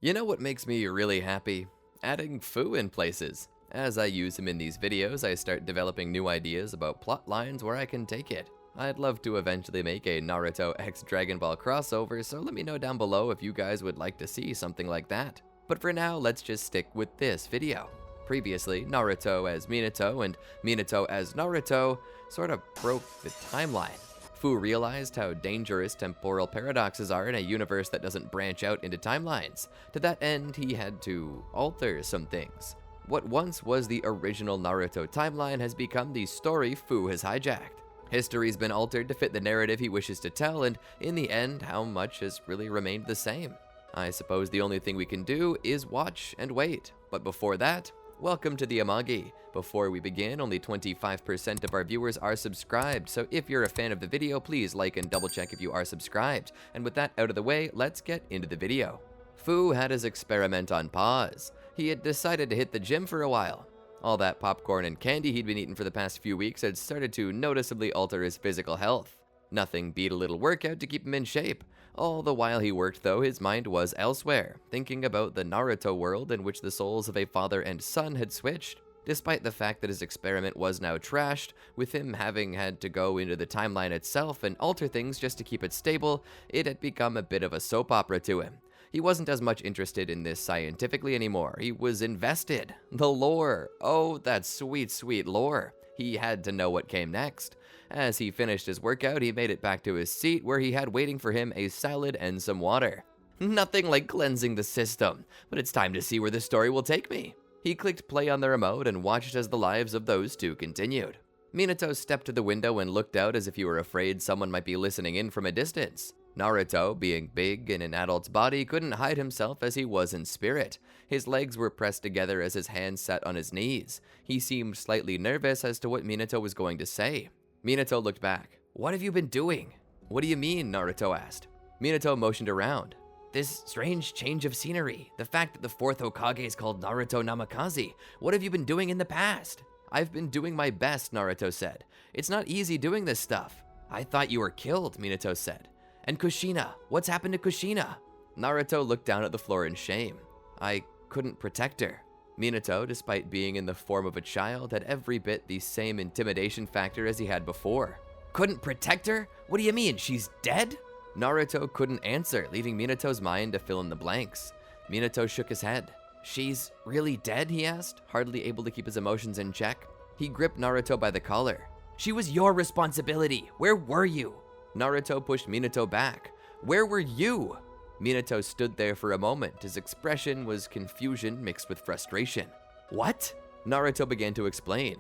You know what makes me really happy? Adding Fu in places. As I use him in these videos, I start developing new ideas about plot lines where I can take it. I'd love to eventually make a Naruto x Dragon Ball crossover, so let me know down below if you guys would like to see something like that. But for now, let's just stick with this video. Previously, Naruto as Minato and Minato as Naruto sort of broke the timeline. Fu realized how dangerous temporal paradoxes are in a universe that doesn't branch out into timelines. To that end, he had to alter some things. What once was the original Naruto timeline has become the story Fu has hijacked. History's been altered to fit the narrative he wishes to tell, and in the end, how much has really remained the same? I suppose the only thing we can do is watch and wait. But before that, welcome to the Amagi. Before we begin, only 25% of our viewers are subscribed, so if you're a fan of the video, please like and double check if you are subscribed. And with that out of the way, let's get into the video. Fu had his experiment on pause. He had decided to hit the gym for a while. All that popcorn and candy he'd been eating for the past few weeks had started to noticeably alter his physical health. Nothing beat a little workout to keep him in shape. All the while he worked though, his mind was elsewhere, thinking about the Naruto world in which the souls of a father and son had switched. Despite the fact that his experiment was now trashed, with him having had to go into the timeline itself and alter things just to keep it stable, it had become a bit of a soap opera to him. He wasn't as much interested in this scientifically anymore. He was invested. The lore. Oh, that sweet, sweet lore. He had to know what came next. As he finished his workout, he made it back to his seat where he had waiting for him a salad and some water. Nothing like cleansing the system, but it's time to see where the story will take me. He clicked play on the remote and watched as the lives of those two continued. Minato stepped to the window and looked out as if he were afraid someone might be listening in from a distance. Naruto, being big in an adult's body, couldn't hide himself as he was in spirit. His legs were pressed together as his hands sat on his knees. He seemed slightly nervous as to what Minato was going to say. Minato looked back. "What have you been doing?" "What do you mean?" Naruto asked. Minato motioned around. "This strange change of scenery. The fact that the fourth Hokage is called Naruto Namikaze. What have you been doing in the past?" "I've been doing my best," Naruto said. "It's not easy doing this stuff." "I thought you were killed," Minato said. "And Kushina, what's happened to Kushina?" Naruto looked down at the floor in shame. "I couldn't protect her." Minato, despite being in the form of a child, had every bit the same intimidation factor as he had before. "Couldn't protect her? What do you mean, she's dead?" Naruto couldn't answer, leaving Minato's mind to fill in the blanks. Minato shook his head. "She's really dead?" he asked, hardly able to keep his emotions in check. He gripped Naruto by the collar. "She was your responsibility. Where were you?" Naruto pushed Minato back. "Where were you?" Minato stood there for a moment. His expression was confusion mixed with frustration. "What?" Naruto began to explain.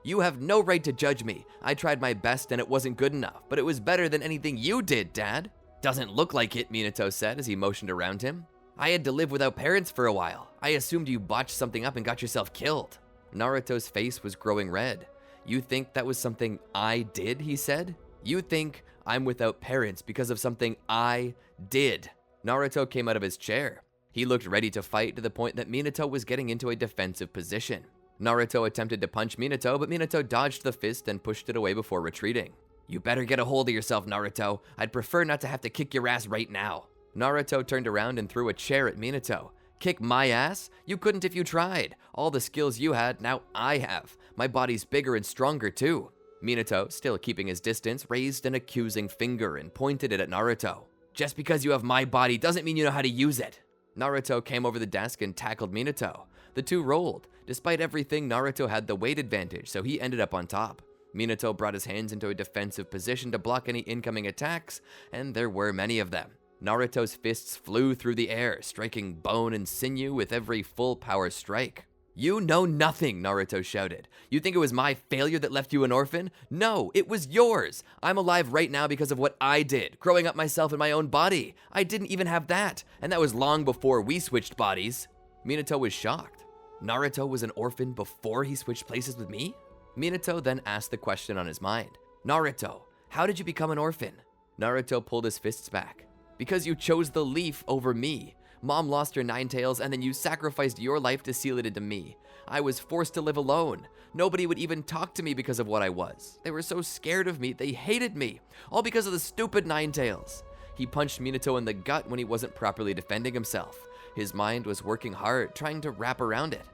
You have no right to judge me. I tried my best and it wasn't good enough, but it was better than anything you did, Dad." "Doesn't look like it," Minato said as he motioned around him. "I had to live without parents for a while. I assumed you botched something up and got yourself killed." Naruto's face was growing red. "You think that was something I did?" he said. "You think I'm without parents because of something I did." Naruto came out of his chair. He looked ready to fight to the point that Minato was getting into a defensive position. Naruto attempted to punch Minato, but Minato dodged the fist and pushed it away before retreating. "You better get a hold of yourself, Naruto. I'd prefer not to have to kick your ass right now." Naruto turned around and threw a chair at Minato. "Kick my ass? You couldn't if you tried. All the skills you had, now I have. My body's bigger and stronger too." Minato, still keeping his distance, raised an accusing finger and pointed it at Naruto. "Just because you have my body doesn't mean you know how to use it." Naruto came over the desk and tackled Minato. The two rolled. Despite everything, Naruto had the weight advantage, so he ended up on top. Minato brought his hands into a defensive position to block any incoming attacks, and there were many of them. Naruto's fists flew through the air, striking bone and sinew with every full power strike. "You know nothing," Naruto shouted. "You think it was my failure that left you an orphan? No, it was yours. I'm alive right now because of what I did, growing up myself in my own body. I didn't even have that, and that was long before we switched bodies." Minato was shocked. Naruto was an orphan before he switched places with me? Minato then asked the question on his mind. "Naruto, how did you become an orphan?" Naruto pulled his fists back. "Because you chose the leaf over me. Mom lost her 9 tails and then you sacrificed your life to seal it into me. I was forced to live alone. Nobody would even talk to me because of what I was. They were so scared of me, they hated me. All because of the stupid 9 tails." He punched Minato in the gut when he wasn't properly defending himself. His mind was working hard, trying to wrap around it.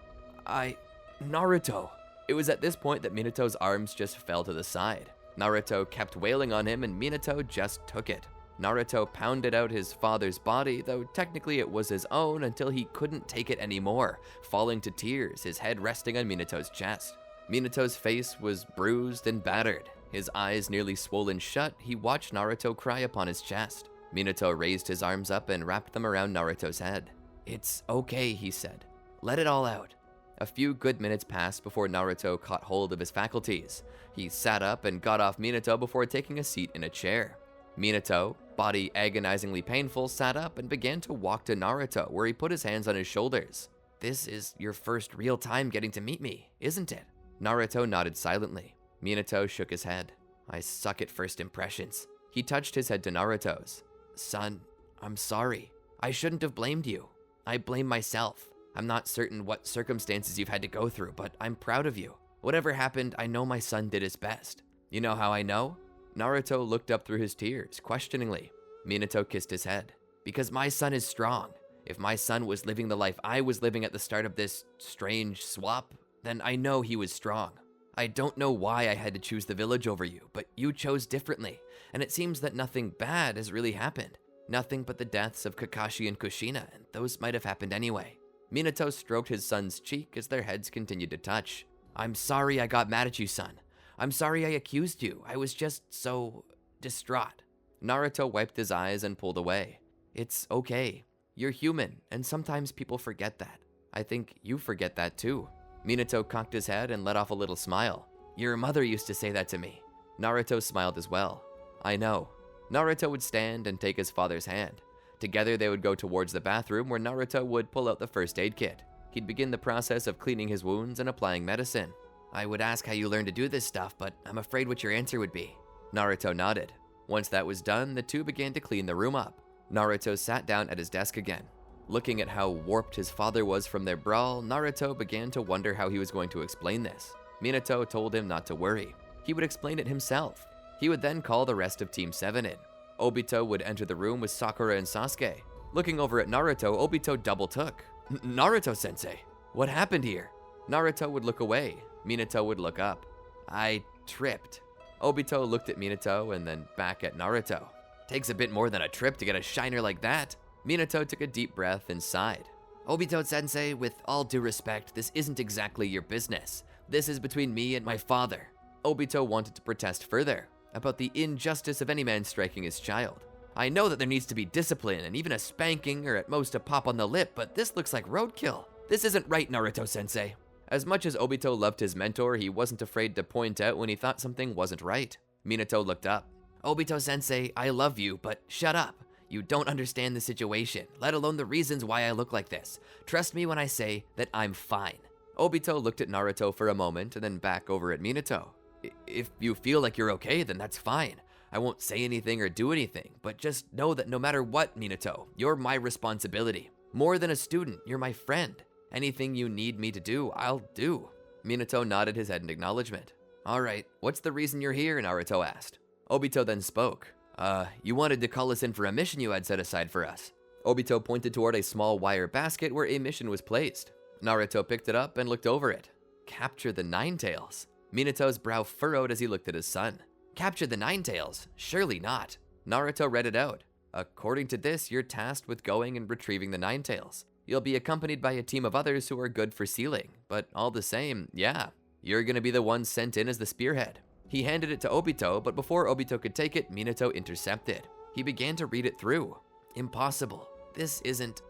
Naruto. It was at this point that Minato's arms just fell to the side. Naruto kept wailing on him and Minato just took it. Naruto pounded out his father's body, though technically it was his own, until he couldn't take it anymore, falling to tears, his head resting on Minato's chest. Minato's face was bruised and battered. His eyes nearly swollen shut, he watched Naruto cry upon his chest. Minato raised his arms up and wrapped them around Naruto's head. "It's okay," he said. "Let it all out." A few good minutes passed before Naruto caught hold of his faculties. He sat up and got off Minato before taking a seat in a chair. Minato, body agonizingly painful, sat up and began to walk to Naruto, where he put his hands on his shoulders. "This is your first real time getting to meet me, isn't it?" Naruto nodded silently. Minato shook his head. "I suck at first impressions." He touched his head to Naruto's. "Son, I'm sorry. I shouldn't have blamed you. I blame myself. I'm not certain what circumstances you've had to go through, but I'm proud of you. Whatever happened, I know my son did his best. You know how I know?" Naruto looked up through his tears, questioningly. Minato kissed his head. "Because my son is strong. If my son was living the life I was living at the start of this strange swap, then I know he was strong. I don't know why I had to choose the village over you, but you chose differently, and it seems that nothing bad has really happened. Nothing but the deaths of Kakashi and Kushina, and those might have happened anyway." Minato stroked his son's cheek as their heads continued to touch. "I'm sorry I got mad at you, son. I'm sorry I accused you. I was just so distraught." Naruto wiped his eyes and pulled away. "It's okay. You're human, and sometimes people forget that. I think you forget that too." Minato cocked his head and let off a little smile. "Your mother used to say that to me." Naruto smiled as well. "I know." Naruto would stand and take his father's hand. Together they would go towards the bathroom where Naruto would pull out the first aid kit. He'd begin the process of cleaning his wounds and applying medicine. "I would ask how you learned to do this stuff, but I'm afraid what your answer would be." Naruto nodded. Once that was done, the two began to clean the room up. Naruto sat down at his desk again. Looking at how warped his father was from their brawl, Naruto began to wonder how he was going to explain this. Minato told him not to worry. He would explain it himself. He would then call the rest of Team 7 in. Obito would enter the room with Sakura and Sasuke. Looking over at Naruto, Obito double-took. "Naruto-sensei, what happened here?" Naruto would look away. Minato would look up. "I tripped." Obito looked at Minato and then back at Naruto. "Takes a bit more than a trip to get a shiner like that." Minato took a deep breath and sighed. "Obito-sensei, with all due respect, this isn't exactly your business. This is between me and my father." Obito wanted to protest further about the injustice of any man striking his child. "I know that there needs to be discipline and even a spanking or at most a pop on the lip, but this looks like roadkill. This isn't right, Naruto-sensei." As much as Obito loved his mentor, he wasn't afraid to point out when he thought something wasn't right. Minato looked up. "Obito-sensei, I love you, but shut up. You don't understand the situation, let alone the reasons why I look like this. Trust me when I say that I'm fine." Obito looked at Naruto for a moment and then back over at Minato. "If you feel like you're okay, then that's fine. I won't say anything or do anything, but just know that no matter what, Minato, you're my responsibility. More than a student, you're my friend. Anything you need me to do, I'll do." Minato nodded his head in acknowledgement. "All right, what's the reason you're here?" Naruto asked. Obito then spoke. You wanted to call us in for a mission you had set aside for us." Obito pointed toward a small wire basket where a mission was placed. Naruto picked it up and looked over it. "Capture the Ninetales." Minato's brow furrowed as he looked at his son. "Capture the Ninetales? Surely not." Naruto read it out. "According to this, you're tasked with going and retrieving the Ninetales. You'll be accompanied by a team of others who are good for sealing, but all the same, yeah, you're gonna be the one sent in as the spearhead." He handed it to Obito, but before Obito could take it, Minato intercepted. He began to read it through. "Impossible. This isn't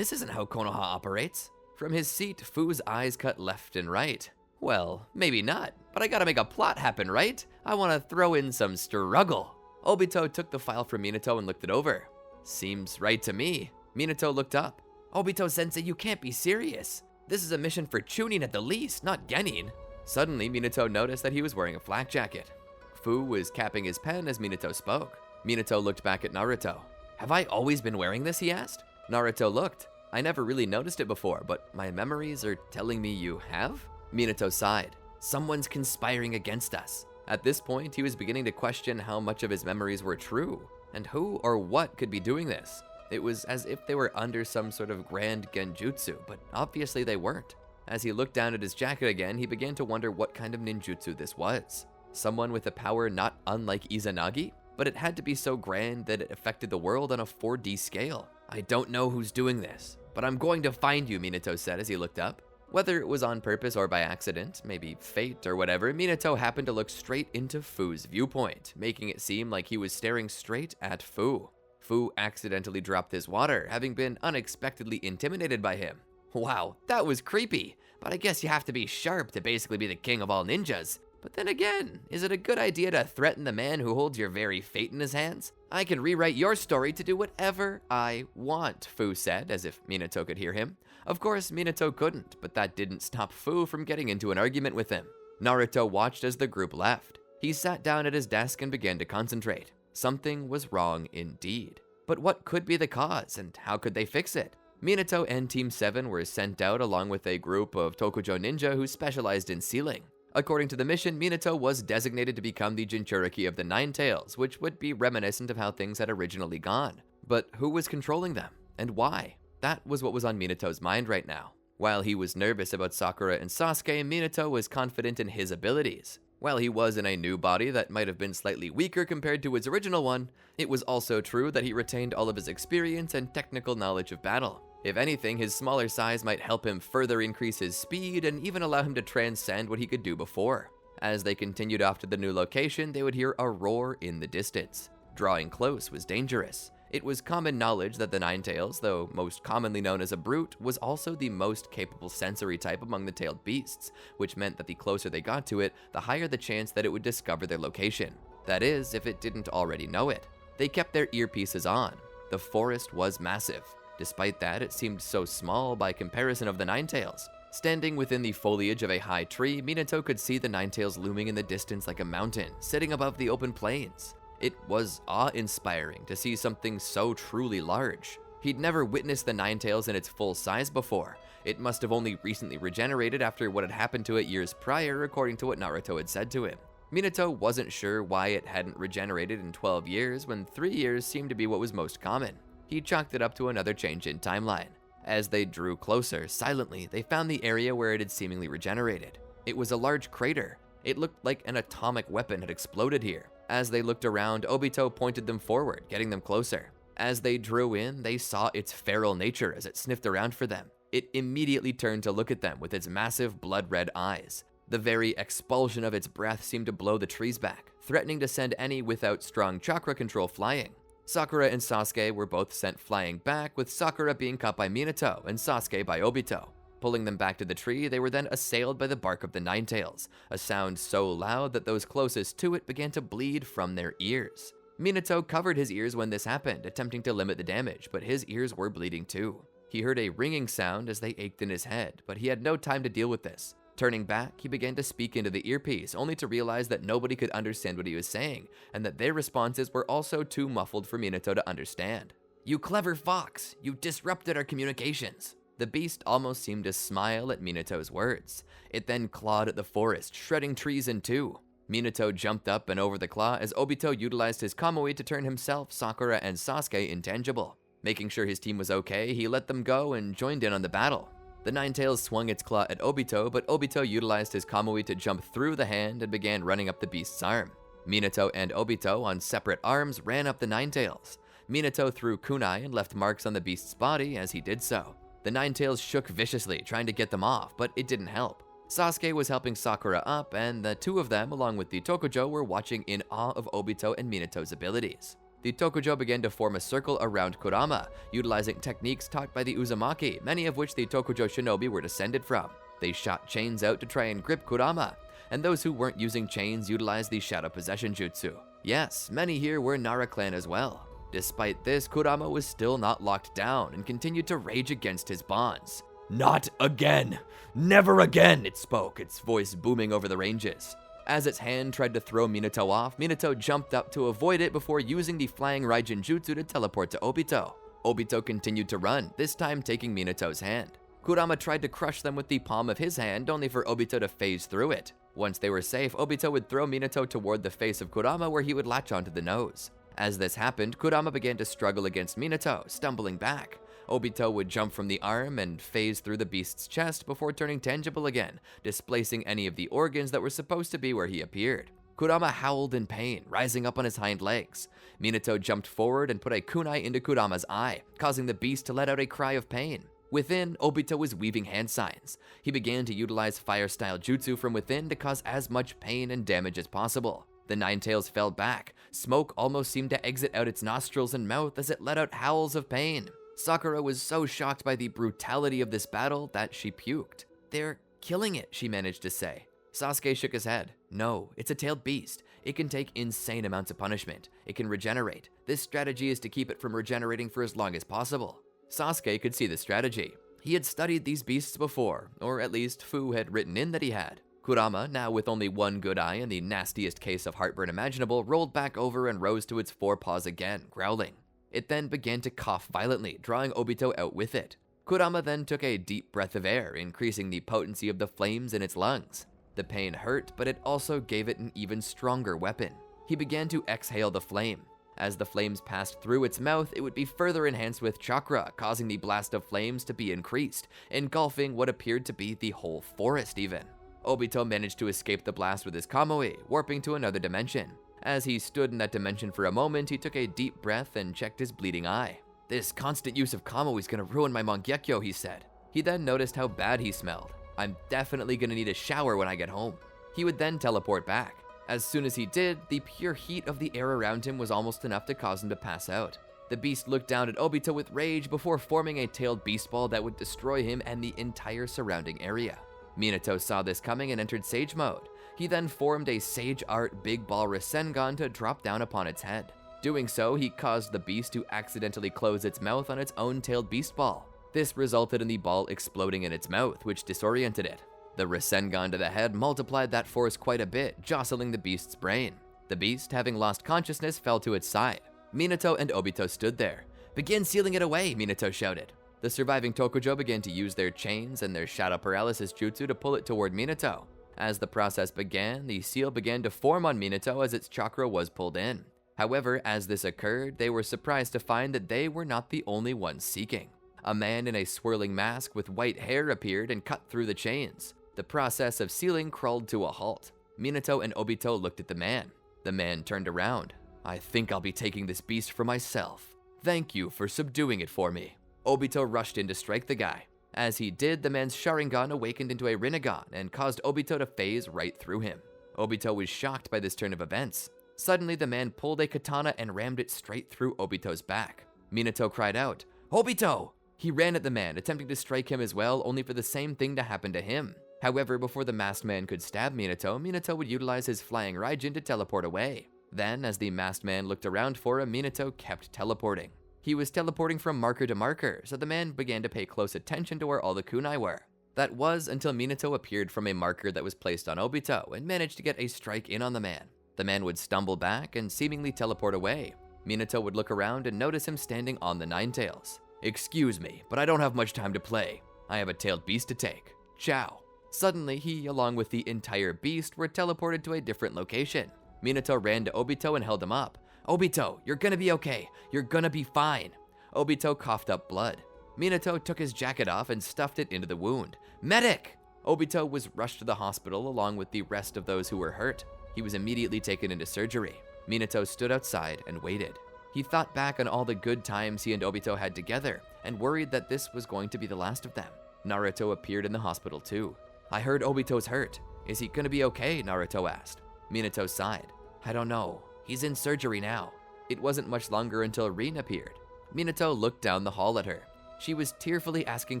how Konoha operates." From his seat, Fu's eyes cut left and right. "Well, maybe not, but I gotta make a plot happen, right? I wanna throw in some struggle." Obito took the file from Minato and looked it over. "Seems right to me." Minato looked up. "Obito-sensei, you can't be serious. This is a mission for Chunin at the least, not Genin." Suddenly, Minato noticed that he was wearing a flak jacket. Fu was capping his pen as Minato spoke. Minato looked back at Naruto. "Have I always been wearing this?" he asked. Naruto looked. "I never really noticed it before, but my memories are telling me you have?" Minato sighed. "Someone's conspiring against us." At this point, he was beginning to question how much of his memories were true, and who or what could be doing this. It was as if they were under some sort of grand genjutsu, but obviously they weren't. As he looked down at his jacket again, he began to wonder what kind of ninjutsu this was. Someone with a power not unlike Izanagi? But it had to be so grand that it affected the world on a 4D scale. I don't know who's doing this, but I'm going to find you, Minato said as he looked up. Whether it was on purpose or by accident, maybe fate or whatever, Minato happened to look straight into Fu's viewpoint, making it seem like he was staring straight at Fu. Fu accidentally dropped his water, having been unexpectedly intimidated by him. Wow, that was creepy, but I guess you have to be sharp to basically be the king of all ninjas. But then again, is it a good idea to threaten the man who holds your very fate in his hands? I can rewrite your story to do whatever I want, Fu said, as if Minato could hear him. Of course, Minato couldn't, but that didn't stop Fu from getting into an argument with him. Naruto watched as the group left. He sat down at his desk and began to concentrate. Something was wrong indeed. But what could be the cause, and how could they fix it? Minato and Team 7 were sent out along with a group of Tokujo ninja who specialized in sealing. According to the mission, Minato was designated to become the Jinchuriki of the Nine Tails, which would be reminiscent of how things had originally gone. But who was controlling them, and why? That was what was on Minato's mind right now. While he was nervous about Sakura and Sasuke, Minato was confident in his abilities. While he was in a new body that might have been slightly weaker compared to his original one, it was also true that he retained all of his experience and technical knowledge of battle. If anything, his smaller size might help him further increase his speed and even allow him to transcend what he could do before. As they continued off to the new location, they would hear a roar in the distance. Drawing close was dangerous. It was common knowledge that the Ninetales, though most commonly known as a brute, was also the most capable sensory type among the tailed beasts, which meant that the closer they got to it, the higher the chance that it would discover their location. That is, if it didn't already know it. They kept their earpieces on. The forest was massive. Despite that, it seemed so small by comparison of the Ninetales. Standing within the foliage of a high tree, Minato could see the Ninetales looming in the distance like a mountain, sitting above the open plains. It was awe-inspiring to see something so truly large. He'd never witnessed the Ninetales in its full size before. It must have only recently regenerated after what had happened to it years prior, according to what Naruto had said to him. Minato wasn't sure why it hadn't regenerated in 12 years, when 3 years seemed to be what was most common. He chalked it up to another change in timeline. As they drew closer, silently, they found the area where it had seemingly regenerated. It was a large crater. It looked like an atomic weapon had exploded here. As they looked around, Obito pointed them forward, getting them closer. As they drew in, they saw its feral nature as it sniffed around for them. It immediately turned to look at them with its massive blood-red eyes. The very expulsion of its breath seemed to blow the trees back, threatening to send any without strong chakra control flying. Sakura and Sasuke were both sent flying back, with Sakura being caught by Minato and Sasuke by Obito. Pulling them back to the tree, they were then assailed by the bark of the Ninetales, a sound so loud that those closest to it began to bleed from their ears. Minato covered his ears when this happened, attempting to limit the damage, but his ears were bleeding too. He heard a ringing sound as they ached in his head, but he had no time to deal with this. Turning back, he began to speak into the earpiece, only to realize that nobody could understand what he was saying, and that their responses were also too muffled for Minato to understand. "You clever fox! You disrupted our communications!" The beast almost seemed to smile at Minato's words. It then clawed at the forest, shredding trees in two. Minato jumped up and over the claw as Obito utilized his Kamui to turn himself, Sakura, and Sasuke intangible. Making sure his team was okay, he let them go and joined in on the battle. The Ninetales swung its claw at Obito, but Obito utilized his Kamui to jump through the hand and began running up the beast's arm. Minato and Obito, on separate arms, ran up the Ninetales. Minato threw kunai and left marks on the beast's body as he did so. The Ninetales shook viciously, trying to get them off, but it didn't help. Sasuke was helping Sakura up, and the two of them, along with the Tokujo, were watching in awe of Obito and Minato's abilities. The Tokujo began to form a circle around Kurama, utilizing techniques taught by the Uzumaki, many of which the Tokujo shinobi were descended from. They shot chains out to try and grip Kurama, and those who weren't using chains utilized the Shadow Possession Jutsu. Yes, many here were Nara clan as well. Despite this, Kurama was still not locked down and continued to rage against his bonds. "Not again! Never again!" it spoke, its voice booming over the ranges. As its hand tried to throw Minato off, Minato jumped up to avoid it before using the flying Raijin Jutsu to teleport to Obito. Obito continued to run, this time taking Minato's hand. Kurama tried to crush them with the palm of his hand, only for Obito to phase through it. Once they were safe, Obito would throw Minato toward the face of Kurama where he would latch onto the nose. As this happened, Kurama began to struggle against Minato, stumbling back. Obito would jump from the arm and phase through the beast's chest before turning tangible again, displacing any of the organs that were supposed to be where he appeared. Kurama howled in pain, rising up on his hind legs. Minato jumped forward and put a kunai into Kurama's eye, causing the beast to let out a cry of pain. Within, Obito was weaving hand signs. He began to utilize fire-style jutsu from within to cause as much pain and damage as possible. The Nine Tails fell back. Smoke almost seemed to exit out its nostrils and mouth as it let out howls of pain. Sakura was so shocked by the brutality of this battle that she puked. "They're killing it," she managed to say. Sasuke shook his head. "No, it's a tailed beast. It can take insane amounts of punishment. It can regenerate. This strategy is to keep it from regenerating for as long as possible." Sasuke could see the strategy. He had studied these beasts before, or at least Fu had written in that he had. Kurama, now with only one good eye and the nastiest case of heartburn imaginable, rolled back over and rose to its forepaws again, growling. It then began to cough violently, drawing Obito out with it. Kurama then took a deep breath of air, increasing the potency of the flames in its lungs. The pain hurt, but it also gave it an even stronger weapon. He began to exhale the flame. As the flames passed through its mouth, it would be further enhanced with chakra, causing the blast of flames to be increased, engulfing what appeared to be the whole forest even. Obito managed to escape the blast with his Kamui, warping to another dimension. As he stood in that dimension for a moment, he took a deep breath and checked his bleeding eye. "This constant use of Kamui is gonna ruin my Mangekyo," he said. He then noticed how bad he smelled. "I'm definitely gonna need a shower when I get home." He would then teleport back. As soon as he did, the pure heat of the air around him was almost enough to cause him to pass out. The beast looked down at Obito with rage before forming a tailed beast ball that would destroy him and the entire surrounding area. Minato saw this coming and entered Sage Mode. He then formed a Sage Art Big Ball Rasengan to drop down upon its head. Doing so, he caused the beast to accidentally close its mouth on its own tailed beast ball. This resulted in the ball exploding in its mouth, which disoriented it. The Rasengan to the head multiplied that force quite a bit, jostling the beast's brain. The beast, having lost consciousness, fell to its side. Minato and Obito stood there. "Begin sealing it away," Minato shouted. The surviving Tokujo began to use their chains and their shadow paralysis jutsu to pull it toward Minato. As the process began, the seal began to form on Minato as its chakra was pulled in. However, as this occurred, they were surprised to find that they were not the only ones seeking. A man in a swirling mask with white hair appeared and cut through the chains. The process of sealing crawled to a halt. Minato and Obito looked at the man. The man turned around. "I think I'll be taking this beast for myself. Thank you for subduing it for me." Obito rushed in to strike the guy. As he did, the man's Sharingan awakened into a Rinnegan and caused Obito to phase right through him. Obito was shocked by this turn of events. Suddenly, the man pulled a katana and rammed it straight through Obito's back. Minato cried out, "Obito!" He ran at the man, attempting to strike him as well, only for the same thing to happen to him. However, before the masked man could stab Minato would utilize his flying Raijin to teleport away. Then, as the masked man looked around for him, Minato kept teleporting. He was teleporting from marker to marker, so the man began to pay close attention to where all the kunai were. That was until Minato appeared from a marker that was placed on Obito and managed to get a strike in on the man. The man would stumble back and seemingly teleport away. Minato would look around and notice him standing on the Nine Tails. "Excuse me, but I don't have much time to play. I have a tailed beast to take. Ciao." Suddenly, he, along with the entire beast, were teleported to a different location. Minato ran to Obito and held him up. "Obito, you're gonna be okay. You're gonna be fine." Obito coughed up blood. Minato took his jacket off and stuffed it into the wound. "Medic!" Obito was rushed to the hospital along with the rest of those who were hurt. He was immediately taken into surgery. Minato stood outside and waited. He thought back on all the good times he and Obito had together and worried that this was going to be the last of them. Naruto appeared in the hospital too. "I heard Obito's hurt. Is he gonna be okay?" Naruto asked. Minato sighed. "I don't know. He's in surgery now." It wasn't much longer until Rin appeared. Minato looked down the hall at her. She was tearfully asking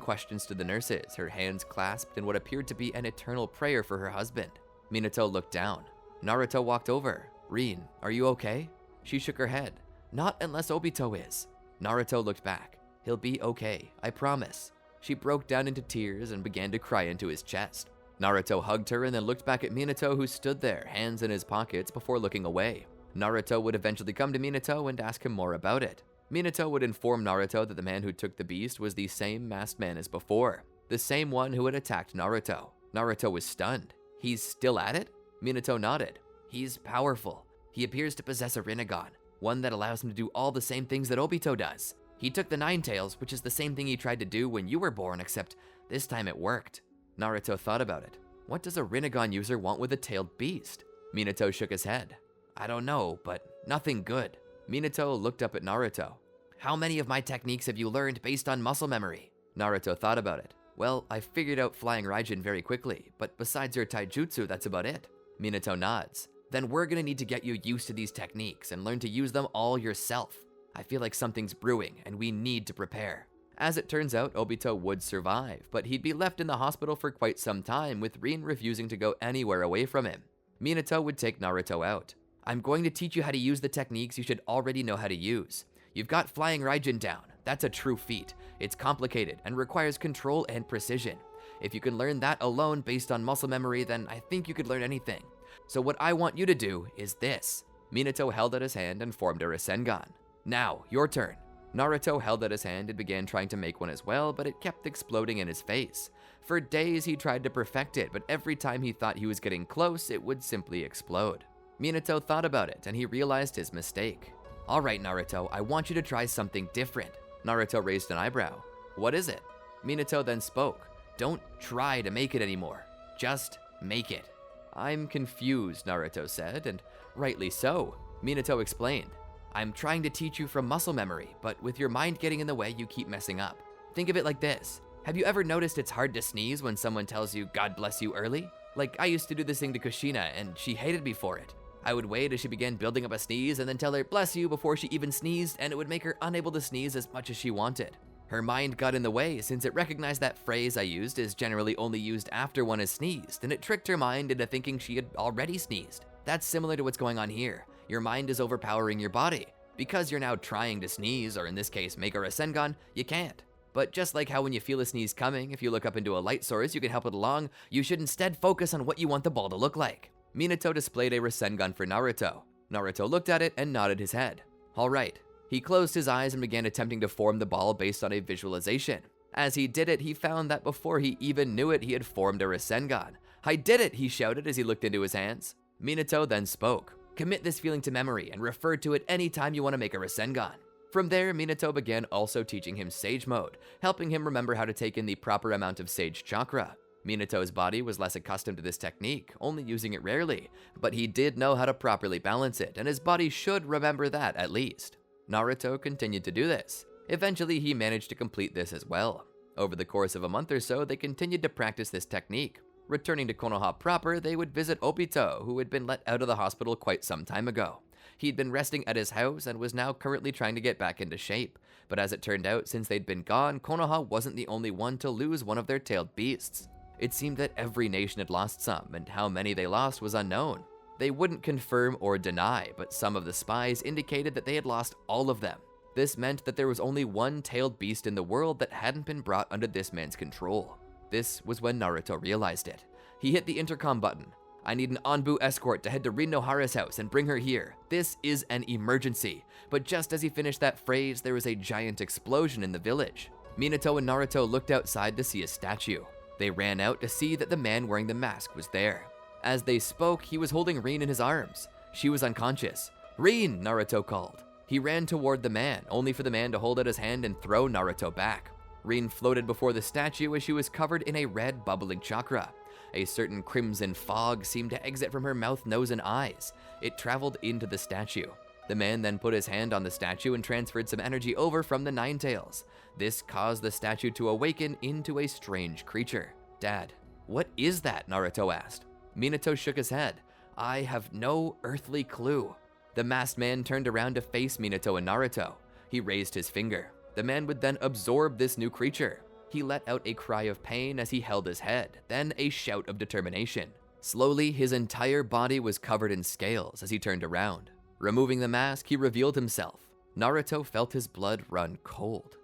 questions to the nurses, her hands clasped in what appeared to be an eternal prayer for her husband. Minato looked down. Naruto walked over. "Rin, are you okay?" She shook her head. "Not unless Obito is." Naruto looked back. "He'll be okay, I promise." She broke down into tears and began to cry into his chest. Naruto hugged her and then looked back at Minato, who stood there, hands in his pockets, before looking away. Naruto would eventually come to Minato and ask him more about it. Minato would inform Naruto that the man who took the beast was the same masked man as before, the same one who had attacked Naruto. Naruto was stunned. "He's still at it?" Minato nodded. "He's powerful. He appears to possess a Rinnegan. one that allows him to do all the same things that Obito does. He took the Nine Tails, which is the same thing he tried to do when you were born, except this time it worked. Naruto thought about it. What does a Rinnegan user want with a tailed beast? Minato shook his head. I don't know, but nothing good. Minato looked up at Naruto. How many of my techniques have you learned based on muscle memory? Naruto thought about it. Well, I figured out Flying Raijin very quickly, but besides your taijutsu, that's about it. Minato nods. Then we're gonna need to get you used to these techniques and learn to use them all yourself. I feel like something's brewing, and we need to prepare. As it turns out, Obito would survive, but he'd be left in the hospital for quite some time, with Rin refusing to go anywhere away from him. Minato would take Naruto out. I'm going to teach you how to use the techniques you should already know how to use. You've got Flying Raijin down. That's a true feat. It's complicated and requires control and precision. If you can learn that alone based on muscle memory, then I think you could learn anything. So what I want you to do is this. Minato held out his hand and formed a Rasengan. Now, your turn. Naruto held out his hand and began trying to make one as well, but it kept exploding in his face. For days he tried to perfect it, but every time he thought he was getting close, it would simply explode. Minato thought about it, and he realized his mistake. Alright Naruto, I want you to try something different. Naruto raised an eyebrow. What is it? Minato then spoke. Don't try to make it anymore. Just make it. I'm confused, Naruto said, and rightly so. Minato explained. I'm trying to teach you from muscle memory, but with your mind getting in the way, you keep messing up. Think of it like this. Have you ever noticed it's hard to sneeze when someone tells you God bless you early? Like, I used to do this thing to Kushina, and she hated me for it. I would wait as she began building up a sneeze and then tell her bless you before she even sneezed, and it would make her unable to sneeze as much as she wanted. Her mind got in the way since it recognized that phrase I used is generally only used after one has sneezed, and it tricked her mind into thinking she had already sneezed. That's similar to what's going on here. Your mind is overpowering your body. Because you're now trying to sneeze, or in this case make a Rasengan, you can't. But just like how when you feel a sneeze coming, if you look up into a light source, you can help it along, you should instead focus on what you want the ball to look like. Minato displayed a Rasengan for Naruto. Naruto looked at it and nodded his head. Alright. He closed his eyes and began attempting to form the ball based on a visualization. As he did it, he found that before he even knew it, he had formed a Rasengan. I did it, he shouted as he looked into his hands. Minato then spoke. Commit this feeling to memory and refer to it anytime you want to make a Rasengan. From there, Minato began also teaching him Sage Mode, helping him remember how to take in the proper amount of Sage Chakra. Minato's body was less accustomed to this technique, only using it rarely, but he did know how to properly balance it, and his body should remember that at least. Naruto continued to do this. Eventually, he managed to complete this as well. Over the course of a month or so, they continued to practice this technique. Returning to Konoha proper, they would visit Obito, who had been let out of the hospital quite some time ago. He'd been resting at his house and was now currently trying to get back into shape. But as it turned out, since they'd been gone, Konoha wasn't the only one to lose one of their tailed beasts. It seemed that every nation had lost some, and how many they lost was unknown. They wouldn't confirm or deny, but some of the spies indicated that they had lost all of them. This meant that there was only one tailed beast in the world that hadn't been brought under this man's control. This was when Naruto realized it. He hit the intercom button. I need an Anbu escort to head to Rin Nohara's house and bring her here. This is an emergency. But just as he finished that phrase, there was a giant explosion in the village. Minato and Naruto looked outside to see a statue. They ran out to see that the man wearing the mask was there. As they spoke, he was holding Rin in his arms. She was unconscious. Rin, Naruto called. He ran toward the man, only for the man to hold out his hand and throw Naruto back. Rin floated before the statue as she was covered in a red bubbling chakra. A certain crimson fog seemed to exit from her mouth, nose, and eyes. It traveled into the statue. The man then put his hand on the statue and transferred some energy over from the Nine Tails. This caused the statue to awaken into a strange creature. Dad, what is that? Naruto asked. Minato shook his head. I have no earthly clue. The masked man turned around to face Minato and Naruto. He raised his finger. The man would then absorb this new creature. He let out a cry of pain as he held his head, then a shout of determination. Slowly, his entire body was covered in scales as he turned around. Removing the mask, he revealed himself. Naruto felt his blood run cold.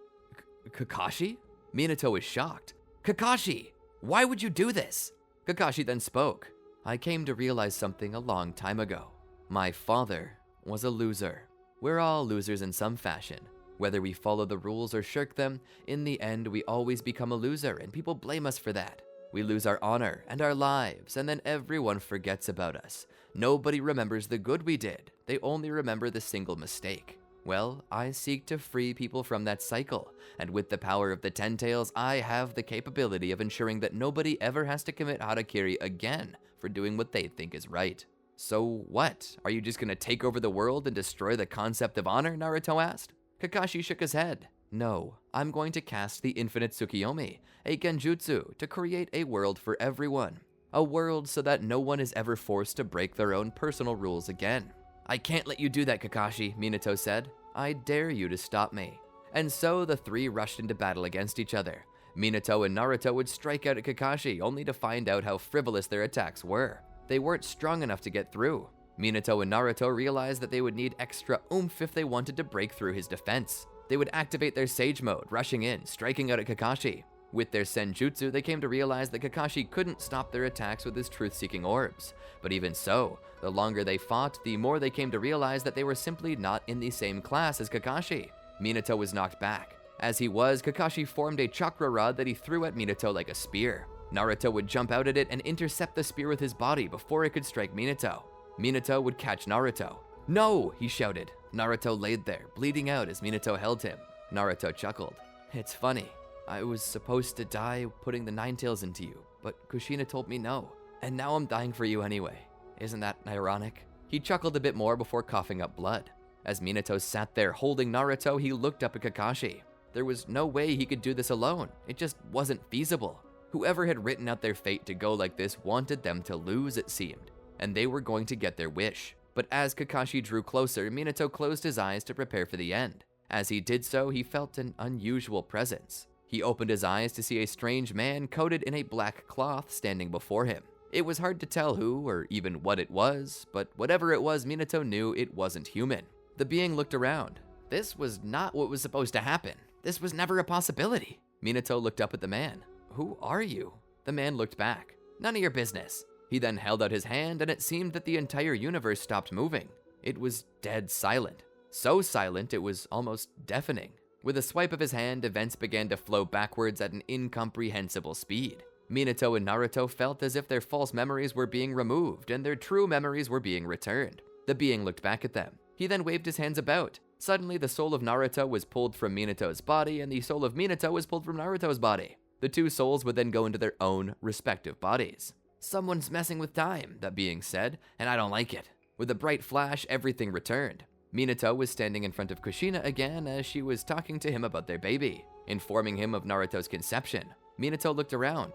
Kakashi? Minato was shocked. Kakashi, why would you do this? Kakashi then spoke. I came to realize something a long time ago. My father was a loser. We're all losers in some fashion. Whether we follow the rules or shirk them, in the end we always become a loser and people blame us for that. We lose our honor and our lives, and then everyone forgets about us. Nobody remembers the good we did. They only remember the single mistake. Well, I seek to free people from that cycle, and with the power of the Ten Tails, I have the capability of ensuring that nobody ever has to commit harakiri again for doing what they think is right. So what? Are you just gonna take over the world and destroy the concept of honor? Naruto asked. Kakashi shook his head. No, I'm going to cast the Infinite Tsukiyomi, a genjutsu, to create a world for everyone. A world so that no one is ever forced to break their own personal rules again. I can't let you do that, Kakashi, Minato said. I dare you to stop me. And so the three rushed into battle against each other. Minato and Naruto would strike out at Kakashi only to find out how frivolous their attacks were. They weren't strong enough to get through. Minato and Naruto realized that they would need extra oomph if they wanted to break through his defense. They would activate their Sage Mode, rushing in, striking out at Kakashi. With their Senjutsu, they came to realize that Kakashi couldn't stop their attacks with his truth-seeking orbs. But even so, the longer they fought, the more they came to realize that they were simply not in the same class as Kakashi. Minato was knocked back. As he was, Kakashi formed a chakra rod that he threw at Minato like a spear. Naruto would jump out at it and intercept the spear with his body before it could strike Minato. Minato would catch Naruto. No, he shouted. Naruto laid there, bleeding out as Minato held him. Naruto chuckled. It's funny. I was supposed to die putting the Nine Tails into you, but Kushina told me no. And now I'm dying for you anyway. Isn't that ironic? He chuckled a bit more before coughing up blood. As Minato sat there holding Naruto, he looked up at Kakashi. There was no way he could do this alone. It just wasn't feasible. Whoever had written out their fate to go like this wanted them to lose, it seemed. And they were going to get their wish. But as Kakashi drew closer, Minato closed his eyes to prepare for the end. As he did so, he felt an unusual presence. He opened his eyes to see a strange man coated in a black cloth standing before him. It was hard to tell who or even what it was, but whatever it was, Minato knew it wasn't human. The being looked around. This was not what was supposed to happen. This was never a possibility. Minato looked up at the man. Who are you? The man looked back. None of your business. He then held out his hand, and it seemed that the entire universe stopped moving. It was dead silent. So silent, it was almost deafening. With a swipe of his hand, events began to flow backwards at an incomprehensible speed. Minato and Naruto felt as if their false memories were being removed and their true memories were being returned. The being looked back at them. He then waved his hands about. Suddenly, the soul of Naruto was pulled from Minato's body, and the soul of Minato was pulled from Naruto's body. The two souls would then go into their own respective bodies. Someone's messing with time, that being said, and I don't like it. With a bright flash, everything returned. Minato was standing in front of Kushina again as she was talking to him about their baby, informing him of Naruto's conception. Minato looked around.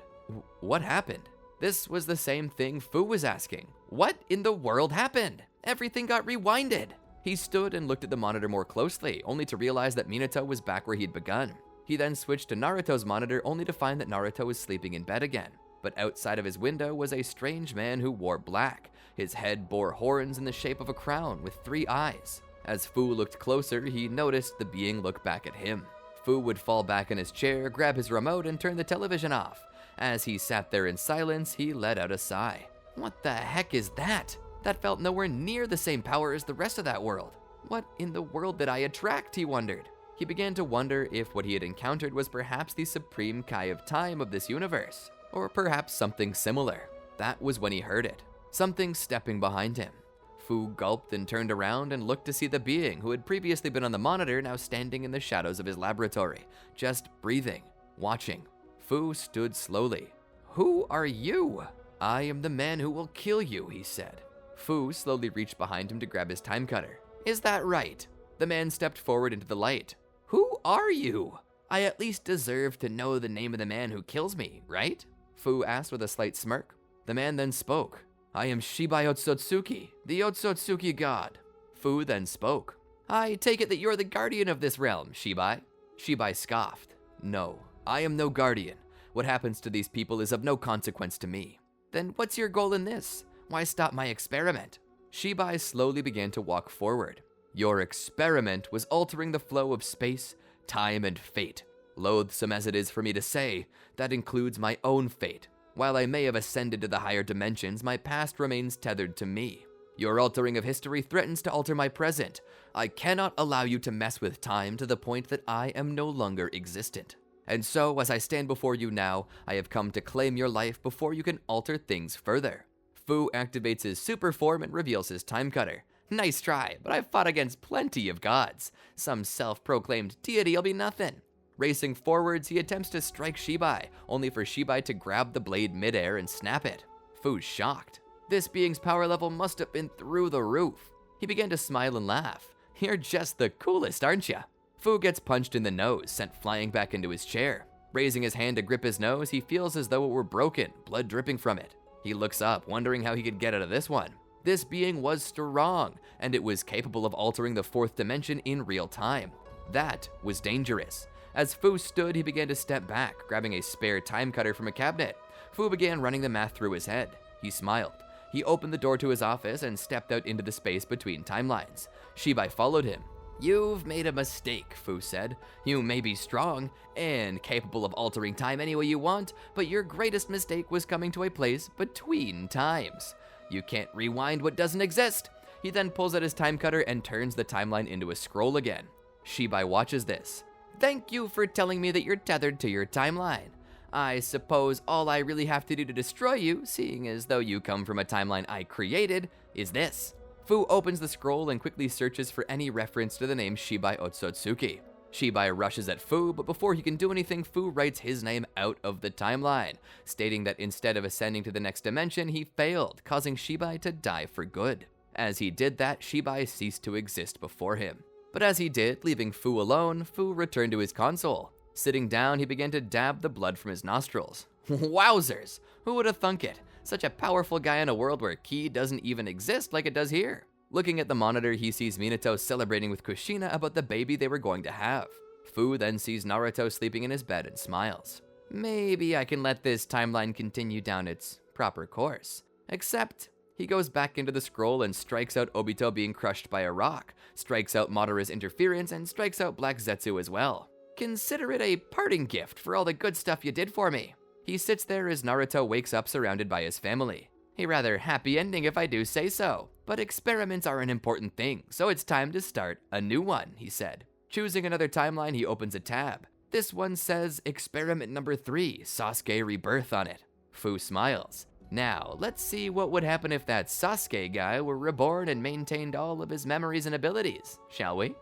What happened? This was the same thing Fu was asking. What in the world happened? Everything got rewinded. He stood and looked at the monitor more closely, only to realize that Minato was back where he'd begun. He then switched to Naruto's monitor, only to find that Naruto was sleeping in bed again. But outside of his window was a strange man who wore black. His head bore horns in the shape of a crown with 3 eyes. As Fu looked closer, he noticed the being look back at him. Fu would fall back in his chair, grab his remote, and turn the television off. As he sat there in silence, he let out a sigh. What the heck is that? That felt nowhere near the same power as the rest of that world. What in the world did I attract, he wondered. He began to wonder if what he had encountered was perhaps the supreme Kai of time of this universe, or perhaps something similar. That was when he heard it. Something stepping behind him. Fu gulped and turned around and looked to see the being who had previously been on the monitor now standing in the shadows of his laboratory, just breathing, watching. Fu stood slowly. Who are you? I am the man who will kill you, he said. Fu slowly reached behind him to grab his time cutter. Is that right? The man stepped forward into the light. Who are you? I at least deserve to know the name of the man who kills me, right? Fu asked with a slight smirk. The man then spoke. I am Shibai Otsutsuki, the Otsutsuki god. Fu then spoke. I take it that you're the guardian of this realm, Shibai. Shibai scoffed. No, I am no guardian. What happens to these people is of no consequence to me. Then what's your goal in this? Why stop my experiment? Shibai slowly began to walk forward. Your experiment was altering the flow of space, time, and fate. Loathsome as it is for me to say, that includes my own fate. While I may have ascended to the higher dimensions, my past remains tethered to me. Your altering of history threatens to alter my present. I cannot allow you to mess with time to the point that I am no longer existent. And so, as I stand before you now, I have come to claim your life before you can alter things further. Fu activates his super form and reveals his time cutter. Nice try, but I've fought against plenty of gods. Some self-proclaimed deity'll be nothing. Racing forwards, he attempts to strike Shibai, only for Shibai to grab the blade midair and snap it. Fu's shocked. This being's power level must have been through the roof. He began to smile and laugh. You're just the coolest, aren't ya? Fu gets punched in the nose, sent flying back into his chair. Raising his hand to grip his nose, he feels as though it were broken, blood dripping from it. He looks up, wondering how he could get out of this one. This being was strong, and it was capable of altering the fourth dimension in real time. That was dangerous. As Fu stood, he began to step back, grabbing a spare time cutter from a cabinet. Fu began running the math through his head. He smiled. He opened the door to his office and stepped out into the space between timelines. Shibai followed him. You've made a mistake, Fu said. You may be strong and capable of altering time any way you want, but your greatest mistake was coming to a place between times. You can't rewind what doesn't exist. He then pulls out his time cutter and turns the timeline into a scroll again. Shibai watches this. Thank you for telling me that you're tethered to your timeline. I suppose all I really have to do to destroy you, seeing as though you come from a timeline I created, is this. Fu opens the scroll and quickly searches for any reference to the name Shibai Otsutsuki. Shibai rushes at Fu, but before he can do anything, Fu writes his name out of the timeline, stating that instead of ascending to the next dimension, he failed, causing Shibai to die for good. As he did that, Shibai ceased to exist before him. But as he did, leaving Fu alone, Fu returned to his console. Sitting down, he began to dab the blood from his nostrils. Wowzers! Who would have thunk it? Such a powerful guy in a world where ki doesn't even exist like it does here. Looking at the monitor, he sees Minato celebrating with Kushina about the baby they were going to have. Fu then sees Naruto sleeping in his bed and smiles. Maybe I can let this timeline continue down its proper course. Except, he goes back into the scroll and strikes out Obito being crushed by a rock, strikes out Madara's interference, and strikes out Black Zetsu as well. Consider it a parting gift for all the good stuff you did for me. He sits there as Naruto wakes up surrounded by his family. A rather happy ending if I do say so, but experiments are an important thing, so it's time to start a new one, he said. Choosing another timeline, he opens a tab. This one says Experiment number 3, Sasuke Rebirth on it. Fu smiles. Now, let's see what would happen if that Sasuke guy were reborn and maintained all of his memories and abilities, shall we?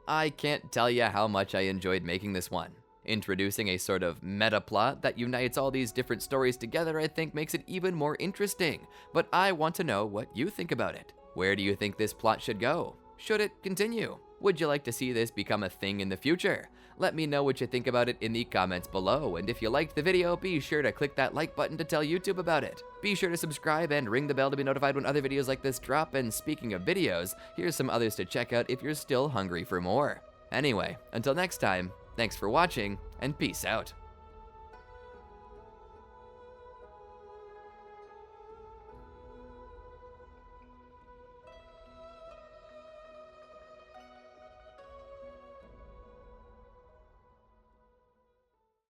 I can't tell you how much I enjoyed making this one. Introducing a sort of meta plot that unites all these different stories together I think makes it even more interesting, but I want to know what you think about it. Where do you think this plot should go? Should it continue? Would you like to see this become a thing in the future? Let me know what you think about it in the comments below, and if you liked the video, be sure to click that like button to tell YouTube about it. Be sure to subscribe and ring the bell to be notified when other videos like this drop, and speaking of videos, here's some others to check out if you're still hungry for more. Anyway, until next time, thanks for watching, and peace out.